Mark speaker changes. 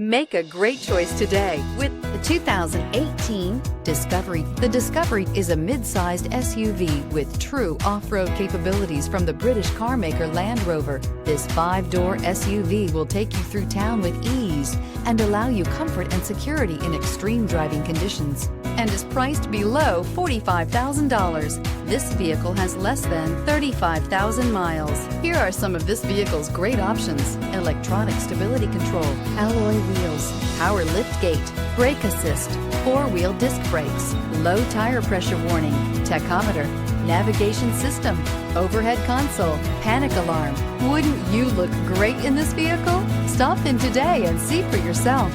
Speaker 1: Make a great choice today with the 2018 Discovery. The Discovery is a mid-sized SUV with true off-road capabilities from the British car maker Land Rover. This 5-door SUV will take you through town with ease and allow you comfort and security in extreme driving conditions, and is priced below $45,000. This vehicle has less than 35,000 miles. Here are some of this vehicle's great options: electronic stability control, alloy wheels, power lift gate, brake assist, 4-wheel disc brakes, low tire pressure warning, tachometer, navigation system, overhead console, panic alarm. Wouldn't you look great in this vehicle? Stop in today and see for yourself.